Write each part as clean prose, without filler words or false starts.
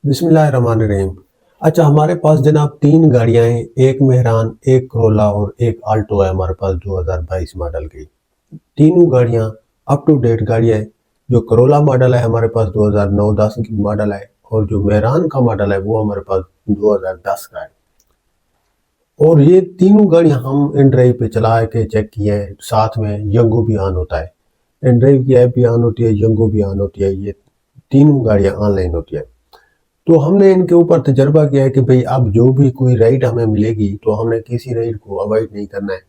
بسم اللہ الرحمن الرحیم۔ اچھا، ہمارے پاس جناب تین گاڑیاں ہیں، ایک مہران، ایک کرولا اور ایک آلٹو ہے ہمارے پاس 2022 ماڈل کی۔ تینوں گاڑیاں اپ ٹو ڈیٹ گاڑیاں ہیں۔ جو کرولا ماڈل ہے ہمارے پاس 2009-10 کی ماڈل ہے، اور جو مہران کا ماڈل ہے وہ ہمارے پاس 2010 کا ہے۔ اور یہ تینوں گاڑیاں ہم ان ڈرائیو پہ چلا کے چیک کیے ہیں، ساتھ میں ینگو بھی آن ہوتا ہے، ان ڈرائیو کی ایپ بھی آن ہوتی ہے، ینگو بھی آن ہوتی ہے، یہ تینوں گاڑیاں آن لائن ہوتی ہیں۔ تو ہم نے ان کے اوپر تجربہ کیا ہے کہ بھئی اب جو بھی کوئی رائڈ ہمیں ملے گی تو ہم نے کسی رائڈ کو اوائڈ نہیں کرنا ہے،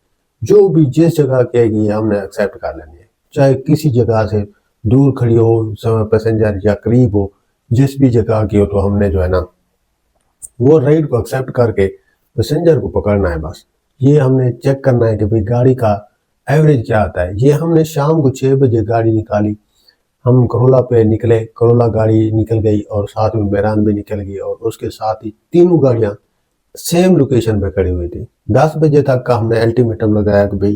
جو بھی جس جگہ کہے گی ہم نے ایکسیپٹ کر لینی ہے، چاہے کسی جگہ سے دور کھڑی ہو پیسنجر یا قریب ہو، جس بھی جگہ کی ہو تو ہم نے جو ہے نا وہ رائڈ کو ایکسیپٹ کر کے پیسنجر کو پکڑنا ہے۔ بس یہ ہم نے چیک کرنا ہے کہ بھئی گاڑی کا ایوریج کیا آتا ہے۔ یہ ہم نے شام کو 6 بجے گاڑی نکالی، ہم کرولا پہ نکلے، کرولا گاڑی نکل گئی اور ساتھ میں مہران بھی نکل گئی، اور اس کے ساتھ ہی تینوں گاڑیاں سیم لوکیشن پہ کھڑی ہوئی تھی۔ 10 بجے تک کا ہم نے الٹیمیٹم لگایا کہ بھئی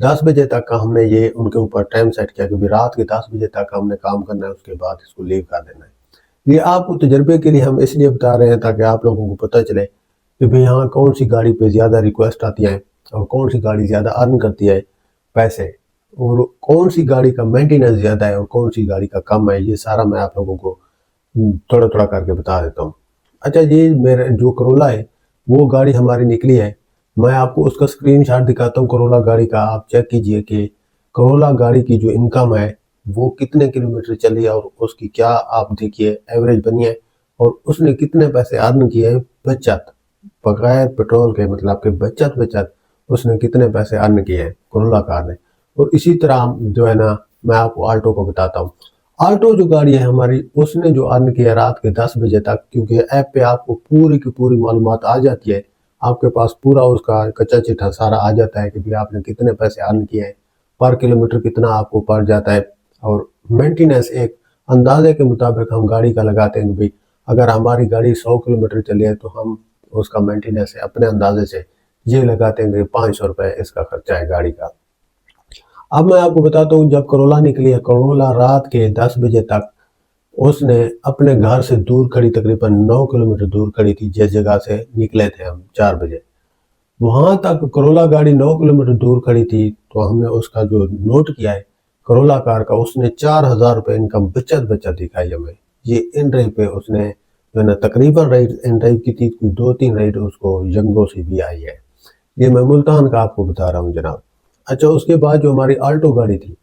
10 بجے تک کا ہم نے یہ ان کے اوپر ٹائم سیٹ کیا کہ بھئی رات کے 10 بجے تک ہم نے کام کرنا ہے، اس کے بعد اس کو لیو کر دینا ہے۔ یہ آپ کو تجربے کے لیے ہم اس لیے بتا رہے ہیں تاکہ آپ لوگوں کو پتہ چلے کہ بھئی یہاں کون سی گاڑی پہ زیادہ ریکویسٹ آتی ہیں اور کون سی گاڑی زیادہ ارن کرتی ہے پیسے، اور کون سی گاڑی کا مینٹیننس زیادہ ہے اور کون سی گاڑی کا کم ہے۔ یہ سارا میں آپ لوگوں کو تھوڑا تھوڑا کر کے بتا دیتا ہوں۔ اچھا، یہ میرے جو کرولا ہے وہ گاڑی ہماری نکلی ہے، میں آپ کو اس کا اسکرین شاٹ دکھاتا ہوں کرولا گاڑی کا۔ آپ چیک کیجئے کہ کرولا گاڑی کی جو انکم ہے وہ کتنے کلومیٹر چلی ہے، اور اس کی کیا آپ دیکھیے ایوریج بنی ہے، اور اس نے کتنے پیسے ارن کیے ہیں بچت، بغیر پیٹرول کے، مطلب کہ بچت اس نے کتنے پیسے ارن کیے ہیں کرولا کار نے۔ اور اسی طرح جو ہے نا میں آپ کو آلٹو کو بتاتا ہوں۔ آلٹو جو گاڑی ہے ہماری، اس نے جو ارن کیا رات کے 10 بجے تک، کیونکہ ایپ پہ آپ کو پوری کی پوری معلومات آ جاتی ہے، آپ کے پاس پورا اس کا کچا چٹھا سارا آ جاتا ہے کہ بھی آپ نے کتنے پیسے ارن کیے ہیں، پر کلومیٹر کتنا آپ کو پڑ جاتا ہے۔ اور مینٹیننس ایک اندازے کے مطابق ہم گاڑی کا لگاتے ہیں کہ بھی اگر ہماری گاڑی 100 کلومیٹر چلی ہے تو ہم اس کا مینٹیننس اپنے اندازے سے یہ لگاتے ہیں کہ 500 روپے اس کا خرچہ ہے گاڑی کا۔ اب میں آپ کو بتاتا ہوں، جب کرولا نکلی ہے، کرولا رات کے 10 بجے تک اس نے اپنے گھر سے دور کھڑی، تقریباً 9 کلومیٹر دور کھڑی تھی جس جگہ سے نکلے تھے ہم 4 بجے، وہاں تک کرولا گاڑی 9 کلومیٹر دور کھڑی تھی۔ تو ہم نے اس کا جو نوٹ کیا ہے کرولا کار کا، اس نے 4000 روپے انکم بچت دکھائی ہمیں۔ یہ ان ڈرائیو پہ اس نے جو ہے نا تقریباً رائڈ ان ڈرائیو کی تھی، 2-3 رائڈ اس کو ینگو سے بھی آئی ہے۔ یہ میں ملتان کا آپ کو بتا رہا ہوں جناب۔ اچھا، اس کے بعد جو ہماری آلٹو گاڑی تھی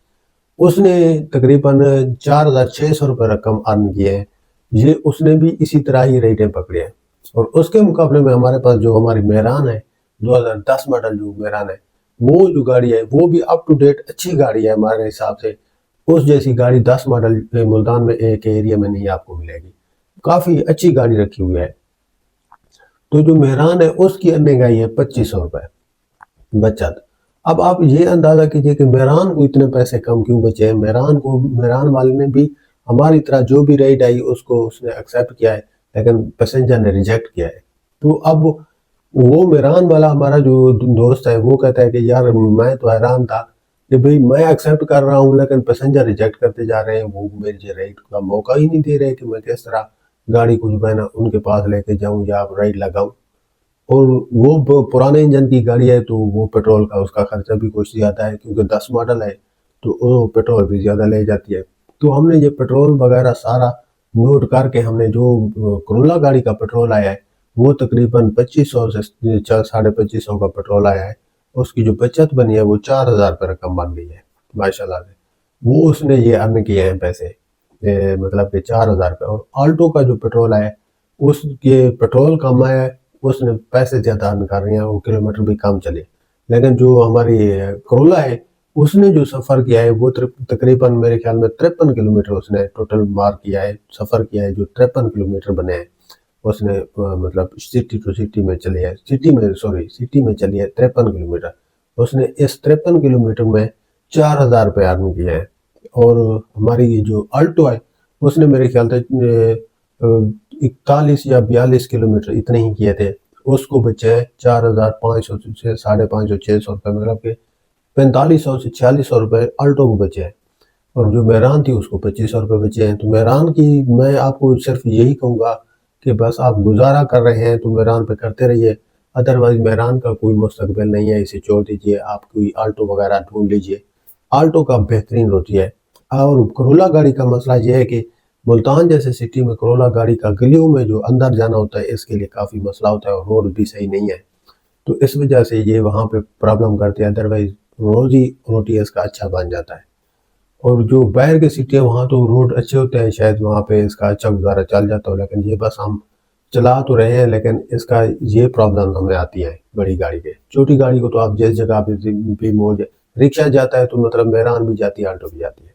اس نے تقریباً 4600 روپے رقم ارن کی ہے۔ یہ اس نے بھی اسی طرح ہی رائڈیں پکڑی ہیں، اور اس کے مقابلے میں ہمارے پاس جو ہماری مہران ہے، 2010 ماڈل جو مہران ہے، وہ جو گاڑی ہے وہ بھی اپ ٹو ڈیٹ اچھی گاڑی ہے ہمارے حساب سے۔ اس جیسی گاڑی 10 ماڈل ملتان میں ایک ایریا میں نہیں آپ کو ملے گی، کافی اچھی گاڑی رکھی ہوئی ہے۔ تو جو مہران ہے اس کی ارننگ آئی ہے 2500 روپے بچت۔ اب آپ یہ اندازہ کیجئے کہ مہران کو اتنے پیسے کم کیوں بچے ہیں۔ مہران والے نے بھی ہماری طرح جو بھی رائڈ آئی اس نے ایکسیپٹ کیا ہے، لیکن پیسنجر نے ریجیکٹ کیا ہے۔ تو اب وہ مہران والا ہمارا جو دوست ہے وہ کہتا ہے کہ یار میں تو حیران تھا کہ بھئی میں ایکسیپٹ کر رہا ہوں لیکن پیسنجر ریجیکٹ کرتے جا رہے ہیں، وہ میرے رائڈ کا موقع ہی نہیں دے رہے کہ میں کس طرح گاڑی کو جو ہے نا ان کے پاس لے کے جاؤں یا رائڈ لگاؤں۔ اور وہ پرانے انجن کی گاڑی ہے تو وہ پیٹرول کا اس کا خرچہ بھی کچھ زیادہ ہے، کیونکہ 10 ماڈل ہے تو وہ پیٹرول بھی زیادہ لے جاتی ہے۔ تو ہم نے یہ پیٹرول وغیرہ سارا نوٹ کر کے ہم نے جو کرولا گاڑی کا پیٹرول آیا ہے وہ تقریباً 2500 سے 2550 کا پیٹرول آیا ہے، اس کی جو بچت بنی ہے وہ 4000 روپے رقم بن گئی ہے ماشاءاللہ سے۔ وہ اس نے یہ ارن کیے ہیں پیسے، مطلب کہ 4000 روپے۔ اور آلٹو کا جو پیٹرول ہے اس کے پیٹرول کم ہے، اس نے پیسے زیادہ ارن کر رہے ہیں، وہ کلومیٹر بھی کم چلے، لیکن جو ہماری کرولا ہے اس نے جو سفر کیا ہے وہ تقریباً میرے خیال میں 53 کلومیٹر اس نے ٹوٹل مار کیا ہے، سفر کیا ہے، جو 53 کلومیٹر بنے ہیں اس نے، مطلب سٹی ٹو سٹی میں چلی ہے، سٹی میں چلی ہے 53 کلومیٹر۔ اس نے اس 53 کلومیٹر میں 4000 روپے ارن کیا ہے۔ اور ہماری جو آلٹو ہے اس نے میرے خیال سے 41 یا 42 کلومیٹر اتنے ہی کیے تھے، اس کو بچے 4500 سے 550 600 روپے، مطلب کہ 4500 سے 4600 روپے آلٹو کو بچے ہیں۔ اور جو مہران تھی اس کو 2500 روپے بچے ہیں۔ تو مہران کی میں آپ کو صرف یہی کہوں گا کہ بس آپ گزارا کر رہے ہیں تو مہران پہ کرتے رہیے، ادروائز مہران کا کوئی مستقبل نہیں ہے، اسے چھوڑ دیجیے، آپ کوئی آلٹو وغیرہ ڈھونڈ لیجیے۔ آلٹو کا بہترین روٹی ہے۔ اور کرولا گاڑی کا مسئلہ یہ ہے کہ ملتان جیسے سٹی میں کرولا گاڑی کا گلیوں میں جو اندر جانا ہوتا ہے اس کے لیے کافی مسئلہ ہوتا ہے، اور روڈ بھی صحیح نہیں ہے، تو اس وجہ سے یہ وہاں پہ پرابلم کرتے ہیں، ادروائز روزی روٹی اس کا اچھا بن جاتا ہے۔ اور جو باہر کے سٹی ہیں وہاں تو روڈ اچھے ہوتے ہیں، شاید وہاں پہ اس کا اچھا گزارا چل جاتا ہو، لیکن یہ بس ہم چلا تو رہے ہیں لیکن اس کا یہ پرابلم ہمیں آتی ہے بڑی گاڑی کے۔ چھوٹی گاڑی کو تو آپ جس جگہ بھی موڑ رکشہ جاتا ہے تو مطلب مہران بھی جاتی ہے، آلٹو بھی جاتی ہے۔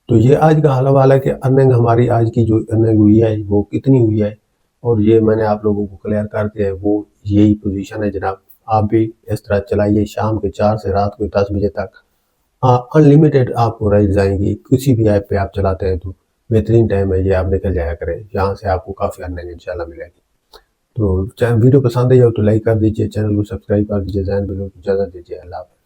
تو یہ آج کا حال حوال ہے کہ ارننگ ہماری آج کی جو ارننگ ہوئی ہے وہ کتنی ہوئی ہے، اور یہ میں نے آپ لوگوں کو کلیئر کر دیا ہے، وہ یہی پوزیشن ہے جناب۔ آپ بھی اس طرح چلائیے، شام کے 4 سے رات کو 10 بجے تک انلیمیٹڈ آپ کو رائڈز آئیں گی، کسی بھی ایپ پہ آپ چلاتے ہیں تو بہترین ٹائم ہے یہ، آپ نکل جایا کریں، یہاں سے آپ کو کافی ارننگ انشاءاللہ ملے گی۔ تو ویڈیو پسند آئی ہو تو لائک کر دیجیے، چینل کو سبسکرائب کر دیجیے، ذہن بلو کو اجازت دیجیے، اللہ حافظ۔